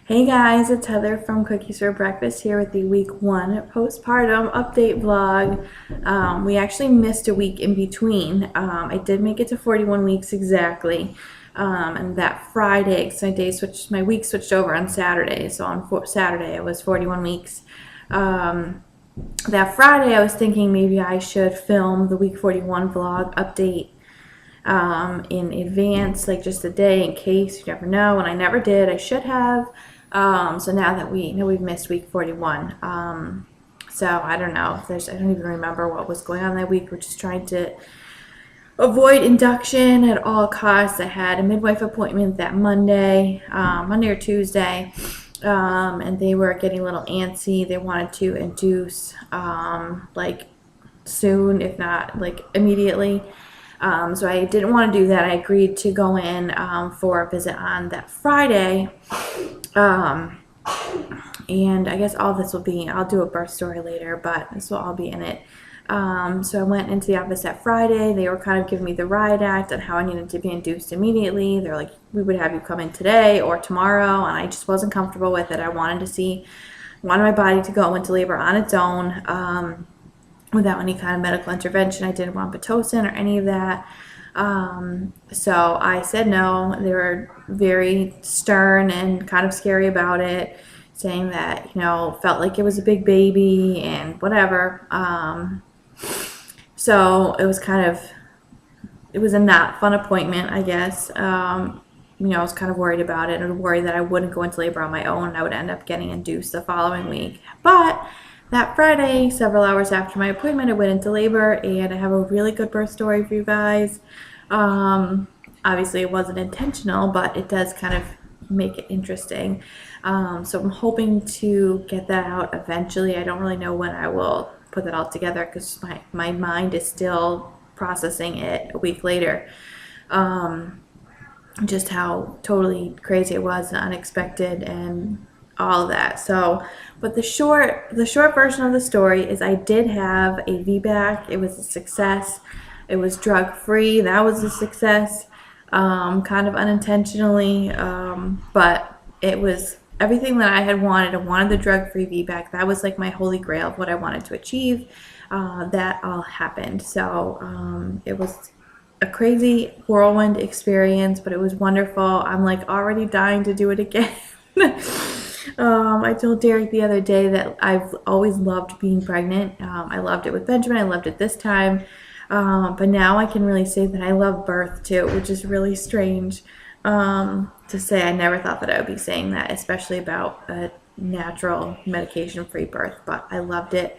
Hey guys, it's Heather from Cookies for Breakfast here with the week 1 postpartum update vlog. We actually missed a week in between. I did make it to 41 weeks exactly. And that Friday, because my week switched over on Saturday. So on Saturday it was 41 weeks. That Friday I was thinking maybe I should film the week 41 vlog update in advance, like just a day in case, you never know, and I never did. I should have. So now that we know we've missed week 41, so I don't know if I don't even remember what was going on that week. We're just trying to avoid induction at all costs. I had a midwife appointment that Monday or Tuesday, and they were getting a little antsy. They wanted to induce like soon, if not like immediately. So I didn't want to do that. I agreed to go in for a visit on that Friday. And I guess all this will be, I'll do a birth story later, but this will all be in it. So I went into the office that Friday. They were kind of giving me the riot act on how I needed to be induced immediately. They're like, we would have you come in today or tomorrow. And I just wasn't comfortable with it. I wanted my body to go into labor on its own, without any kind of medical intervention. I didn't want Pitocin or any of that. So I said no. They were very stern and kind of scary about it, saying that, felt like it was a big baby and whatever. So it was a not fun appointment, I guess. I was kind of worried about it and worried that I wouldn't go into labor on my own and I would end up getting induced the following week. But that Friday, several hours after my appointment, I went into labor, and I have a really good birth story for you guys. Obviously, it wasn't intentional, but it does kind of make it interesting. So I'm hoping to get that out eventually. I don't really know when I will put that all together because my mind is still processing it a week later. Just how totally crazy it was and unexpected and all of that. So, but the short version of the story is I did have a VBAC. It was a success. It was drug-free. That was a success, kind of unintentionally, but it was everything that I had wanted. I wanted the drug-free VBAC. That was like my holy grail of what I wanted to achieve. That all happened. So it was a crazy whirlwind experience, but it was wonderful. I'm like already dying to do it again. I told Derek the other day that I've always loved being pregnant. I loved it with Benjamin. I loved it this time. But now I can really say that I love birth too, which is really strange to say. I never thought that I would be saying that, especially about a natural medication-free birth. But I loved it.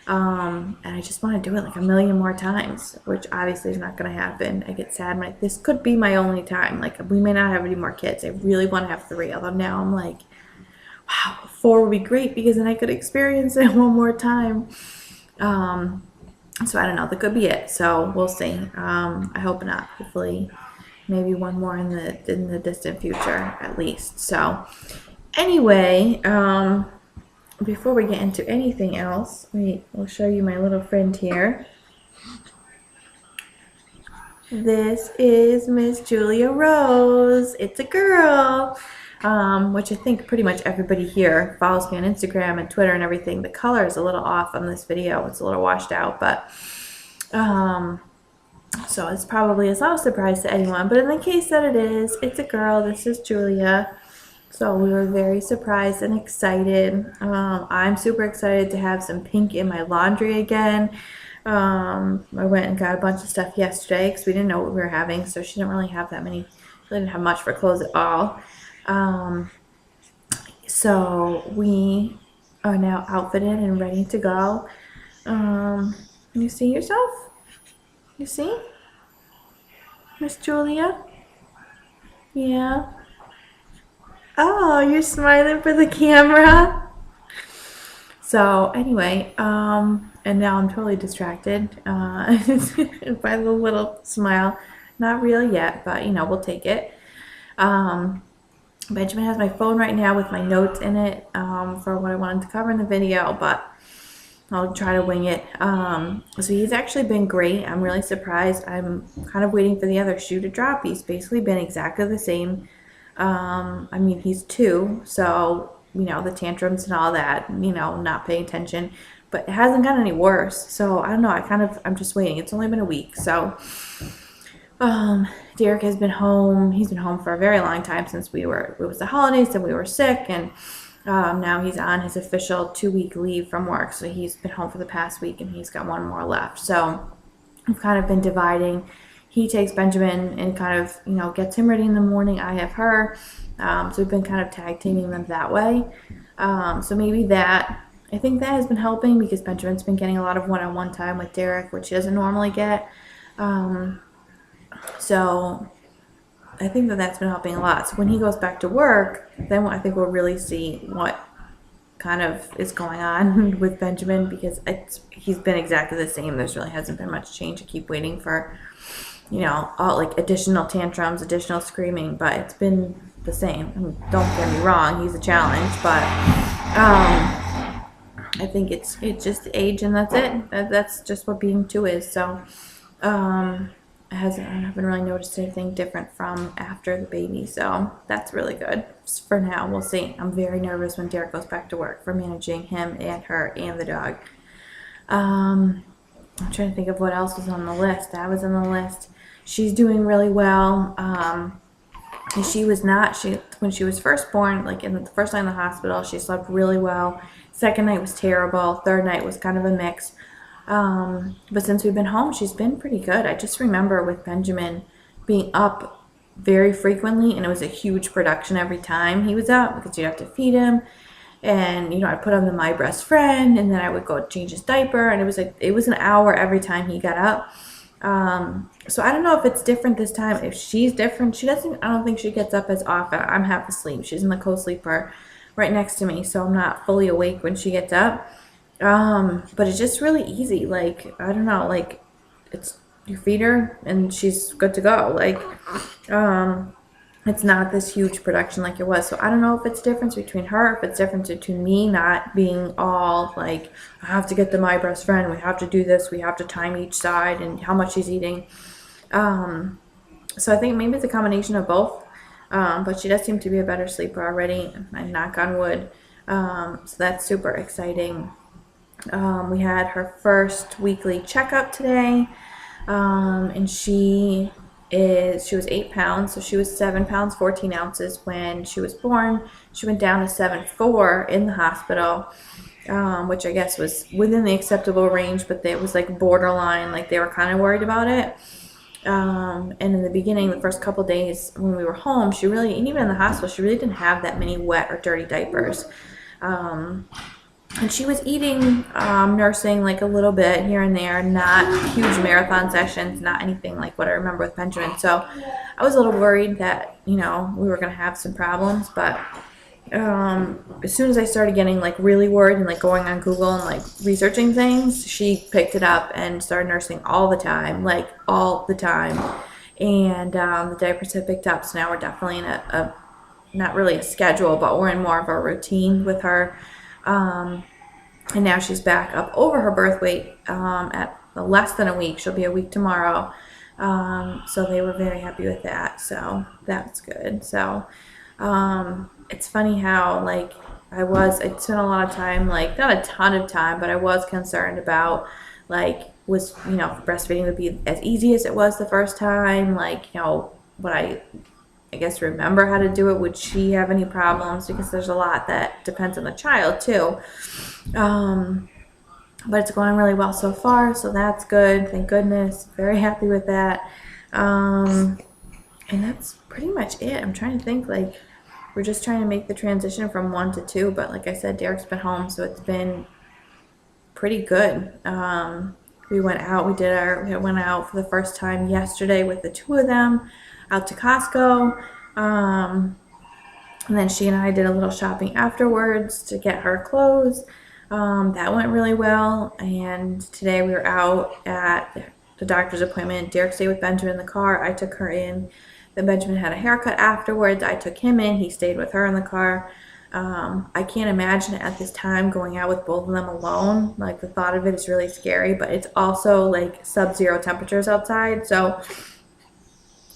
And I just want to do it like a million more times, which obviously is not going to happen. I get sad. Like, this could be my only time. Like, we may not have any more kids. I really want to have 3. Although now I'm like, wow, 4 would be great because then I could experience it one more time. So I don't know. That could be it. So we'll see. I hope not. Hopefully, maybe one more in the distant future at least. So anyway, before we get into anything else, we'll show you my little friend here. This is Miss Julia Rose. It's a girl, which I think pretty much everybody here follows me on Instagram and Twitter and everything. The color is a little off on this video. It's a little washed out, but so it's not a surprise to anyone. But in the case that it is, it's a girl. This is Julia. So we were very surprised and excited. I'm super excited to have some pink in my laundry again. I went and got a bunch of stuff yesterday because we didn't know what we were having, so she didn't really have that many. She didn't have much for clothes at all. So we are now outfitted and ready to go. You see yourself? You see? Miss Julia? Yeah. Oh, you're smiling for the camera. So anyway, and now I'm totally distracted by the little smile. Not real yet, but we'll take it. Benjamin has my phone right now with my notes in it for what I wanted to cover in the video, but I'll try to wing it. So he's actually been great. I'm really surprised. I'm kind of waiting for the other shoe to drop. He's basically been exactly the same I mean, he's 2, so, the tantrums and all that, not paying attention, but it hasn't gotten any worse. So I don't know. I'm just waiting. It's only been a week. So, Derek has been home. He's been home for a very long time since it was the holidays and we were sick. And now he's on his official 2-week leave from work. So he's been home for the past week and he's got one more left. So I've kind of been dividing. He takes Benjamin and kind of, gets him ready in the morning. I have her. So we've been kind of tag teaming them that way. So maybe I think that has been helping because Benjamin's been getting a lot of one-on-one time with Derek, which he doesn't normally get. So I think that's been helping a lot. So when he goes back to work, then I think we'll really see what kind of is going on with Benjamin, because he's been exactly the same. There's really hasn't been much change. I keep waiting for, all like additional tantrums, additional screaming, but it's been the same. I mean, don't get me wrong, he's a challenge, but I think it's just age, and that's it. That's just what being 2 is. So I haven't really noticed anything different from after the baby, so that's really good. Just for now, we'll see. I'm very nervous when Derek goes back to work for managing him and her and the dog. I'm trying to think of what else was on the list. That was on the list. She's doing really well. When she was first born, like in the first night in the hospital, she slept really well. Second night was terrible. Third night was kind of a mix. But since we've been home, she's been pretty good. I just remember with Benjamin being up very frequently, and it was a huge production every time he was up because you'd have to feed him. And, I'd put him to My Best Friend, and then I would go change his diaper, and it was an hour every time he got up. So I don't know if it's different this time. If she's different, I don't think she gets up as often. I'm half asleep. She's in the co-sleeper right next to me, so I'm not fully awake when she gets up. But it's just really easy. Like, I don't know, like, you feed her and she's good to go. Like, it's not this huge production like it was. So I don't know if it's difference between her, if it's difference between me not being all like, I have to get to My Best Friend, we have to do this, we have to time each side and how much she's eating. So I think maybe it's a combination of both. But she does seem to be a better sleeper already. I knock on wood. So that's super exciting. We had her first weekly checkup today, and she was 8 pounds, so she was 7 pounds 14 ounces when she was born. She went down to 7'4" in the hospital, which I guess was within the acceptable range, but it was like borderline, like they were kind of worried about it. And in the beginning, the first couple days when we were home, and even in the hospital, she really didn't have that many wet or dirty diapers. And she was eating, nursing like a little bit here and there, not huge marathon sessions, not anything like what I remember with Benjamin. So I was a little worried that, we were going to have some problems. But as soon as I started getting like really worried and like going on Google and like researching things, she picked it up and started nursing all the time, like all the time. And the diapers have picked up. So now we're definitely in a not really a schedule, but we're in more of a routine with her. And now she's back up over her birth weight at less than a week. She'll be a week tomorrow. So they were very happy with that. So that's good. So it's funny how like I spent a lot of time, like not a ton of time, but I was concerned about like breastfeeding would be as easy as it was the first time. Like, what I guess remember how to do it. Would she have any problems? Because there's a lot that depends on the child too. But it's going really well so far, so that's good. Thank goodness. Very happy with that. And that's pretty much it. I'm trying to think, like, we're just trying to make the transition from 1 to 2, but like I said, Derek's been home, so it's been pretty good. We went out. We went out for the first time yesterday with the 2 of them out to Costco. And then she and I did a little shopping afterwards to get her clothes. That went really well. And today we were out at the doctor's appointment. Derek stayed with Benjamin in the car. I took her in. Then Benjamin had a haircut afterwards. I took him in. He stayed with her in the car. I can't imagine at this time going out with both of them alone. Like, the thought of it is really scary, but it's also like sub-zero temperatures outside. So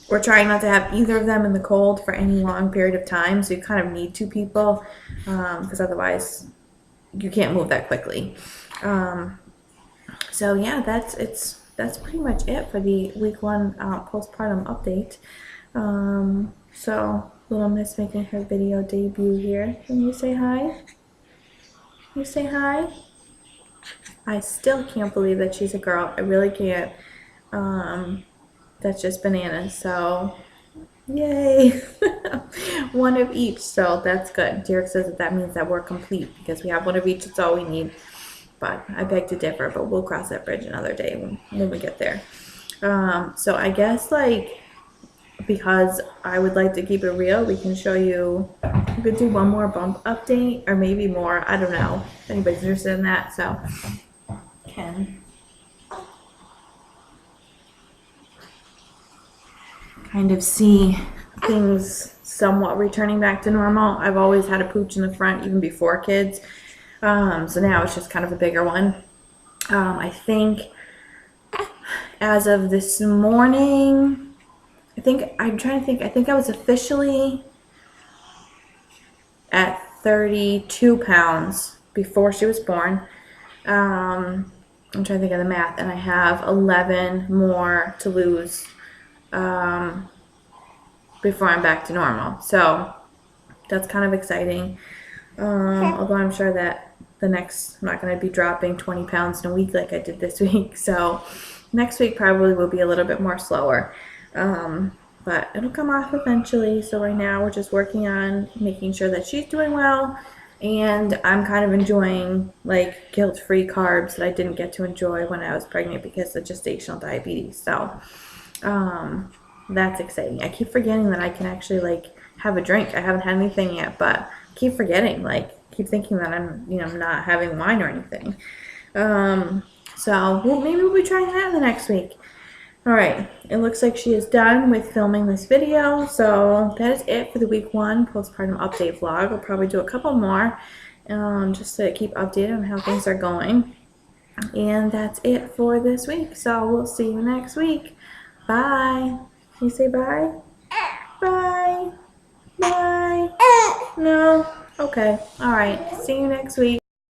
we're trying not to have either of them in the cold for any long period of time. So you kind of need two people because otherwise you can't move that quickly. So yeah, that's pretty much it for the week 1 postpartum update. So little Miss making her video debut here. Can you say hi? You say hi? I still can't believe that she's a girl. I really can't. That's just bananas. So yay! One of each. So that's good. Derek says that means that we're complete because we have one of each. It's all we need. But I beg to differ, but we'll cross that bridge another day when we get there. So I guess because I would like to keep it real, we can show you, we could do one more bump update or maybe more. I don't know if anybody's interested in that. So can kind of see things somewhat returning back to normal. I've always had a pooch in the front even before kids. So now it's just kind of a bigger one. I think as of this morning, I think I was officially at 32 pounds before she was born. I'm trying to think of the math, and I have 11 more to lose before I'm back to normal. So that's kind of exciting. Although I'm sure that I'm not going to be dropping 20 pounds in a week like I did this week. So next week probably will be a little bit more slower. But it'll come off eventually. So right now we're just working on making sure that she's doing well. And I'm kind of enjoying guilt-free carbs that I didn't get to enjoy when I was pregnant because of gestational diabetes. So that's exciting. I keep forgetting that I can actually have a drink. I haven't had anything yet, but I keep forgetting. Keep thinking that I'm not having wine or anything. So maybe we'll be trying that in the next week. All right, it looks like she is done with filming this video. So that is it for the week 1 postpartum update vlog. We'll probably do a couple more just to keep updated on how things are going. And that's it for this week. So we'll see you next week. Bye. Can you say bye? Bye. Bye. No. Okay. All right. See you next week.